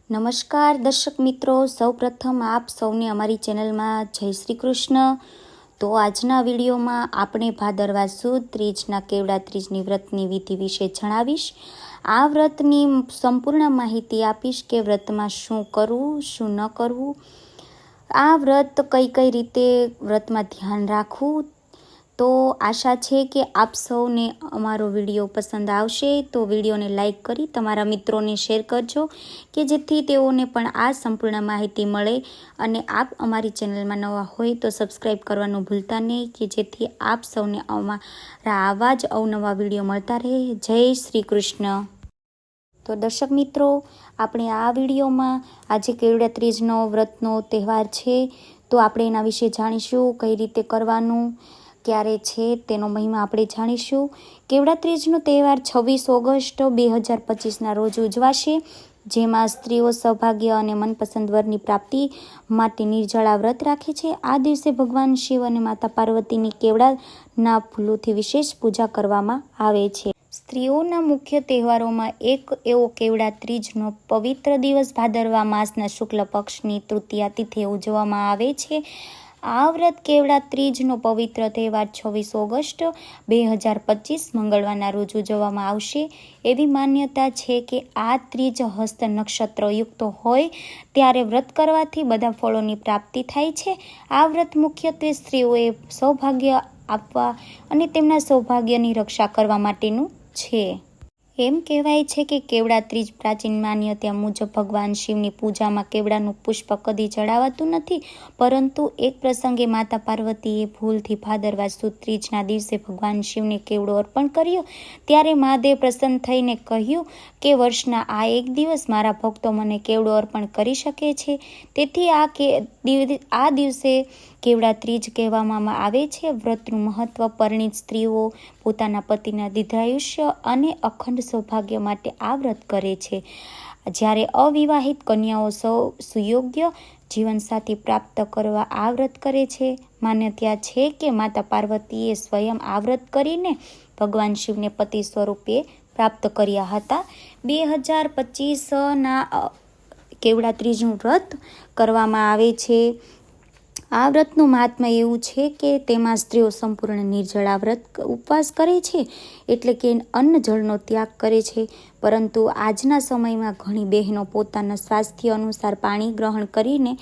નમસ્કાર દર્શક મિત્રો, સૌપ્રથમ આપ સૌને અમારી ચેનલમાં જય શ્રી કૃષ્ણ। તો આજના વિડીયોમાં આપણે ભાદરવા સુદ ત્રીજના કેવડા ત્રીજની વ્રતની વિધિ વિશે જણાવીશ। આ વ્રતની સંપૂર્ણ માહિતી આપીશ કે વ્રતમાં શું કરવું શું ન કરવું, આ વ્રત કઈ રીતે વ્રતમાં ધ્યાન રાખવું। તો આશા છે કે આપ સૌને અમારો વિડીયો પસંદ આવશે, તો વિડીયોને લાઈક કરી તમારા મિત્રોને શેર કરજો કે જેથી તેઓને પણ આ સંપૂર્ણ માહિતી મળે। અને આપ અમારી ચેનલમાં નવા હોય તો સબસ્ક્રાઈબ કરવાનું ભૂલતા નહીં કે જેથી આપ સૌને અમારા આવા જ અવનવા વિડીયો મળતા રહે। જય શ્રી કૃષ્ણ। તો દર્શક મિત્રો, આપણે આ વિડીયોમાં આજે કેવડા ત્રીજનો વ્રતનો તહેવાર છે, તો આપણે એના વિશે જાણીશું, કઈ રીતે કરવાનું, ક્યારે છે તેનો મહિમા આપણે જાણીશું। કેવડા ત્રીજનો તહેવાર 26 ઓગસ્ટ 2025ના રોજ ઉજવાશે, જેમાં સ્ત્રીઓ સૌભાગ્ય અને મનપસંદ વરની પ્રાપ્તિ માટે નિર્જળા વ્રત રાખે છે। આ દિવસે ભગવાન શિવ અને માતા પાર્વતીની કેવડાના ફૂલોથી વિશેષ પૂજા કરવામાં આવે છે। સ્ત્રીઓના મુખ્ય તહેવારોમાં એક એવો કેવડા ત્રીજનો પવિત્ર દિવસ ભાદરવા માસના શુક્લ પક્ષની તૃતીયા તિથિએ ઉજવવામાં આવે છે। આ વ્રત કેવડા ત્રીજનો પવિત્ર તહેવાર 26 ઓગસ્ટ 2025 મંગળવારના રોજ ઉજવવામાં આવશે। એવી માન્યતા છે કે આ ત્રીજ હસ્ત નક્ષત્રયુક્ત હોય ત્યારે વ્રત કરવાથી બધા ફળોની પ્રાપ્તિ થાય છે। આ વ્રત મુખ્યત્વે સ્ત્રીઓએ સૌભાગ્ય આપવા અને તેમના સૌભાગ્યની રક્ષા કરવા માટેનું છે। એમ કહેવાય છે કે કેવડા ત્રીજ પ્રાચીન માન્યતા મુજબ ભગવાન શિવની પૂજામાં કેવડાનું પુષ્પ કદી ચડાવાતું નથી, પરંતુ એક પ્રસંગે માતા પાર્વતીએ ભૂલથી ભાદરવા સુદ ત્રીજના દિવસે ભગવાન શિવને કેવડો અર્પણ કર્યો, ત્યારે મહાદેવ પ્રસન્ન થઈને કહ્યું કે વર્ષના આ એક દિવસ મારા ભક્તો મને કેવડો અર્પણ કરી શકે છે, તેથી આ દિવસે કેવડા ત્રીજ કહેવામાં આવે છે। વ્રતનું મહત્વ: પરિણીત સ્ત્રીઓ પોતાના પતિના દીર્ઘાયુષ્ય અને અખંડ સૌભાગ્ય માટે આ વ્રત કરે છે, જ્યારે અવિવાહિત કન્યાઓ સુયોગ્ય જીવનસાથી પ્રાપ્ત કરવા આ વ્રત કરે છે। માન્યતા છે કે માતા પાર્વતીએ સ્વયં આ વ્રત કરીને ભગવાન શિવને પતિ સ્વરૂપે પ્રાપ્ત કર્યા હતા। 2025ના કેવડા ત્રીજનું વ્રત કરવામાં આવે છે। આ વ્રતનું મહાત્મ્ય એવું છે કે તેમાં સ્ત્રીઓ સંપૂર્ણ નિર્જળા વ્રત ઉપવાસ કરે છે, એટલે કે અન્ન જળનો ત્યાગ કરે છે, પરંતુ આજના સમયમાં ઘણી બહેનો પોતાના સ્વાસ્થ્ય અનુસાર પાણી ગ્રહણ કરીને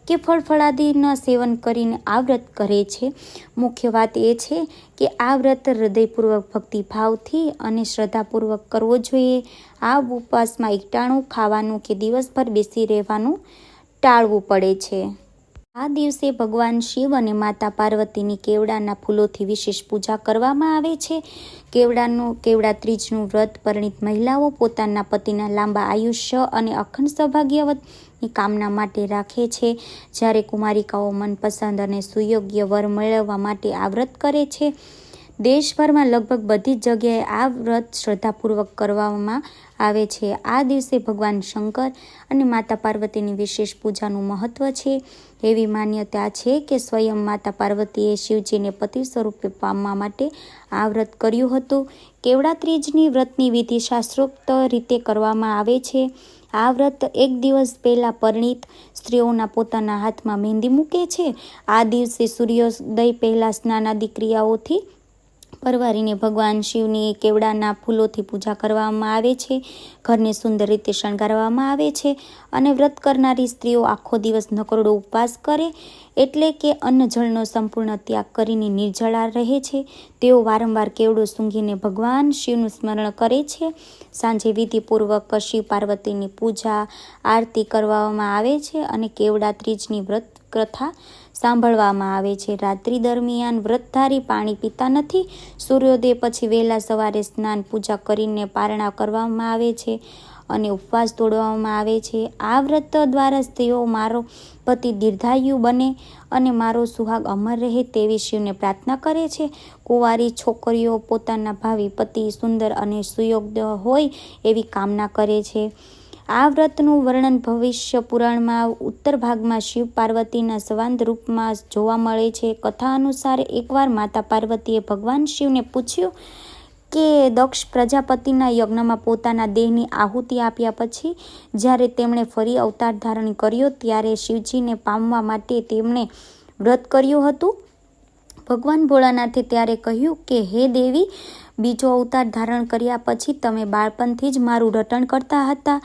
કે ફળફળાદિના સેવન કરીને આ વ્રત કરે છે। મુખ્ય વાત એ છે કે આ વ્રત હૃદયપૂર્વક ભક્તિભાવથી અને શ્રદ્ધાપૂર્વક કરવો જોઈએ। આ ઉપવાસમાં એકટાણું ખાવાનું કે દિવસભર બેસી રહેવાનું ટાળવું પડે છે। આ દિવસે ભગવાન શિવ અને માતા પાર્વતીની કેવડાના ફૂલોથી વિશેષ પૂજા કરવામાં આવે છે। કેવડા ત્રીજનું વ્રત પરિણીત મહિલાઓ પોતાના પતિના લાંબા આયુષ્ય અને અખંડ સૌભાગ્યની કામના માટે રાખે છે, જ્યારે કુમારિકાઓ મનપસંદ અને સુયોગ્ય વર મેળવવા માટે આ વ્રત કરે છે। દેશભરમાં લગભગ બધી જ જગ્યાએ આ વ્રત શ્રદ્ધાપૂર્વક કરવામાં આવે છે। આ દિવસે ભગવાન શંકર અને માતા પાર્વતીની વિશેષ પૂજાનું મહત્વ છે। એવી માન્યતા છે કે સ્વયં માતા પાર્વતીએ શિવજીને પતિ સ્વરૂપે પામવા માટે આ વ્રત કર્યું હતું। કેવડા ત્રીજની વ્રતની વિધિ શાસ્ત્રોક્ત રીતે કરવામાં આવે છે। આ વ્રત એક દિવસ પહેલા પરિણીત સ્ત્રીઓના પોતાના હાથમાં મહેંદી મૂકે છે। આ દિવસે સૂર્યોદય પહેલા સ્નાનાદિ ક્રિયાઓથી પરવારીને ભગવાન શિવની કેવડાના ફૂલોથી પૂજા કરવામાં આવે છે। ઘરને સુંદર રીતે શણગારવામાં આવે છે અને વ્રત કરનારી સ્ત્રીઓ આખો દિવસ નકોરડો ઉપવાસ કરે, એટલે કે અન્ન જળનો સંપૂર્ણ ત્યાગ કરીને નિર્જળા રહે છે। તેઓ વારંવાર કેવડો સૂંઘીને ભગવાન શિવનું સ્મરણ કરે છે। સાંજે વિધિપૂર્વક શિવ પાર્વતીની પૂજા આરતી કરવામાં આવે છે અને કેવડા ત્રીજની વ્રત કથા સાંભળવામાં આવે છે। રાત્રિ દરમિયાન વ્રતધારી પાણી પીતા નથી। સૂર્યોદય પછી વહેલા સવારે સ્નાન પૂજા કરીને પારણા કરવામાં આવે છે અને ઉપવાસ તોડવામાં આવે છે। આ વ્રત દ્વારા સ્ત્રીઓ મારો પતિ દીર્ઘાયુ બને અને મારો સુહાગ અમર રહે તેવી શિવને પ્રાર્થના કરે છે। કુંવારી છોકરીઓ પોતાના ભાવિ પતિ સુંદર અને સુયોગ્ય હોય એવી કામના કરે છે। આ વ્રતનું વર્ણન ભવિષ્ય પુરાણમાં ઉત્તર ભાગમાં શિવ પાર્વતીના સંવાદ રૂપમાં જોવા મળે છે। કથા અનુસાર એકવાર માતા પાર્વતીએ ભગવાન શિવને પૂછ્યું કે દક્ષ પ્રજાપતિના યજ્ઞમાં પોતાના દેહની આહુતિ આપ્યા પછી જ્યારે તેમણે ફરી અવતાર ધારણ કર્યો ત્યારે શિવજીને પામવા માટે તેમણે વ્રત કર્યું હતું. ભગવાન ભોળાનાથે ત્યારે કહ્યું કે હે દેવી, બીજો અવતાર ધારણ કર્યા પછી તમે બાળપણથી જ મારું રટણ કરતા હતા.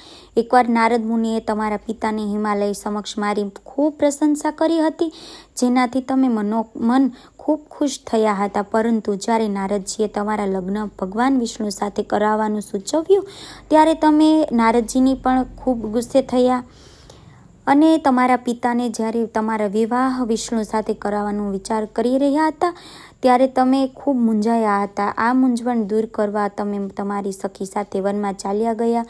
એકવાર નારદ મુનિએ તમારા પિતાને હિમાલય સમક્ષ મારી ખૂબ પ્રશંસા કરી હતી, જેનાથી તમે મન ખૂબ ખુશ થયા હતા. પરંતુ જ્યારે નારદજીએ તમારા લગ્ન ભગવાન વિષ્ણુ સાથે કરાવવાનું સૂચવ્યું ત્યારે તમે નારદજીની પણ ખૂબ ગુસ્સે થયા અને તમારા પિતાને જ્યારે તમારા વિવાહ વિષ્ણુ સાથે કરાવવાનો વિચાર કરી રહ્યા હતા ત્યારે તમે ખૂબ મૂંઝાયા હતા. આ મૂંઝવણ દૂર કરવા તમે તમારી સખી સાથે વનમાં ચાલ્યા ગયા.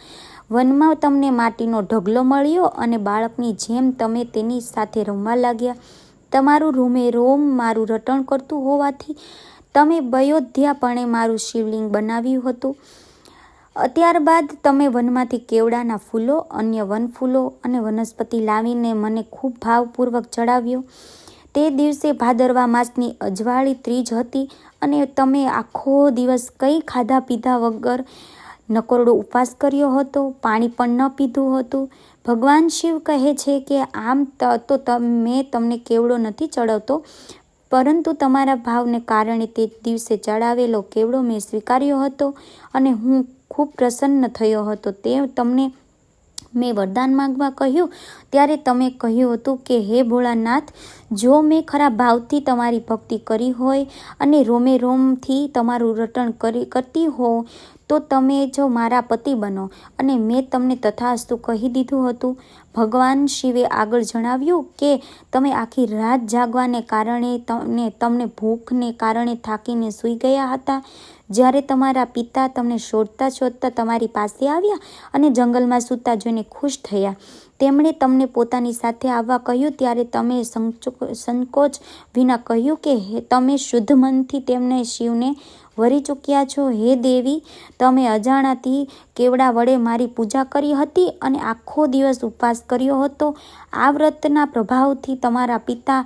વનમાં તમને માટીનો ઢગલો મળ્યો અને બાળકની જેમ તમે તેની સાથે રમવા લાગ્યા. તમારું રોમે રોમ મારું રટણ કરતું હોવાથી તમે બયોધ્યાપણે મારું શિવલિંગ બનાવ્યું હતું. ત્યારબાદ તમે વનમાંથી કેવડાના ફૂલો, અન્ય વનફૂલો અને વનસ્પતિ લાવીને મને ખૂબ ભાવપૂર્વક ચડાવ્યો. તે દિવસે ભાદરવા માસની અજવાળી ત્રીજ હતી અને તમે આખો દિવસ કંઈ ખાધા પીધા વગર નકોરડો ઉપવાસ કર્યો હતો, પાણી પણ ન પીધું હતું. ભગવાન શિવ કહે છે કે આમ તો મેં તમને કેવડો નથી ચડાવતો, પરંતુ તમારા ભાવને કારણે તે દિવસે ચડાવેલો કેવડો મેં સ્વીકાર્યો હતો અને હું ખૂબ પ્રસન્ન થયો હતો. તે તમને મેં વરદાન માંગવા કહ્યું ત્યારે તમે કહ્યું હતું કે હે ભોળાનાથ, જો મેં ખરા ભાવથી તમારી ભક્તિ કરી હોય અને રોમે રોમથી તમારું રટણ કરતી હોઉં તો તમે જો મારા પતિ બનો. અને મેં તમને તથાસ્તુ કહી દીધું હતું. ભગવાન શિવે આગળ જણાવ્યું કે તમે આખી રાત જાગવાને કારણે તમને ભૂખને કારણે થાકીને સૂઈ ગયા હતા. જ્યારે તમારા પિતા તમને શોધતા શોધતા તમારી પાસે આવ્યા અને જંગલમાં સૂતા જોઈને ખુશ થયા. તેમણે તમને પોતાની સાથે આવવા કહ્યું ત્યારે તમે સંકોચ વિના કહ્યું કે તમે શુદ્ધ મનથી તેમને શિવને વરી ચૂક્યા છો. હે દેવી, તમે અજાણાથી કેવડા વડે મારી પૂજા કરી હતી અને આખો દિવસ ઉપવાસ કર્યો હતો. આ વ્રતના પ્રભાવથી તમારા પિતા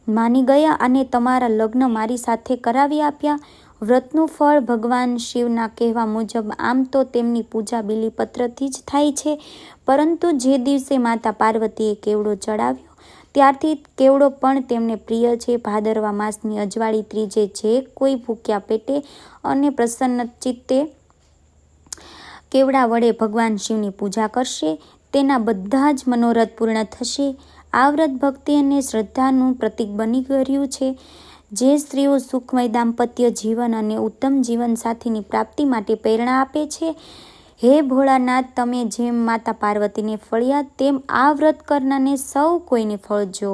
માની ગયા અને તમારા લગ્ન મારી સાથે કરાવી આપ્યા. વ્રતનું ફળ ભગવાન શિવના કહેવા મુજબ આમ તો તેમની પૂજા બીલીપત્રથી જ થાય છે, પરંતુ જે દિવસે માતા પાર્વતીએ કેવડો ચડાવ્યો ત્યારથી કેવડો પણ તેમને પ્રિય છે. ભાદરવા માસની અજવાળી ત્રીજે જે કોઈ ભૂખ્યા પેટે અને પ્રસન્ન ચિત્તે કેવડા વડે ભગવાન શિવની પૂજા કરશે તેના બધા જ મનોરથ પૂર્ણ થશે. આ વ્રત ભક્તિ અને શ્રદ્ધાનું પ્રતીક બની ગયું છે, જે સ્ત્રીઓ સુખમય દાંપત્ય જીવન અને ઉત્તમ જીવનસાથીની પ્રાપ્તિ માટે પ્રેરણા આપે છે. હે ભોળાનાથ, તમે જેમ માતા પાર્વતીને ફળ્યા તેમ આ વ્રત કરનારને સૌ કોઈને ફળજો.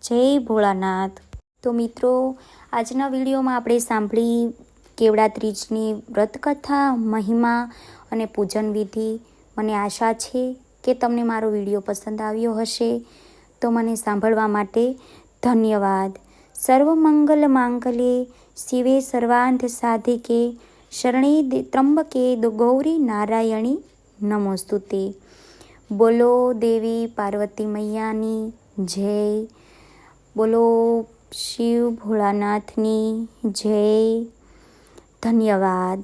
જય ભોળાનાથ. તો મિત્રો, આજના વિડીયોમાં આપણે સાંભળી કેવડા ત્રીજની વ્રતકથા, મહિમા અને પૂજન વિધિ. મને આશા છે કે તમને મારો વિડીયો પસંદ આવ્યો હશે. તો મને સાંભળવા માટે ધન્યવાદ. સર્વમંગલ માંગલ્યે શિવે સર્વાર્થ સાધિકે શરણે ત્રંબકે ગૌરી નારાયણી નમોસ્તુતે. બોલો દેવી પાર્વતી મૈયાની જય. બોલો શિવ ભોળાનાથની જય. ધન્યવાદ.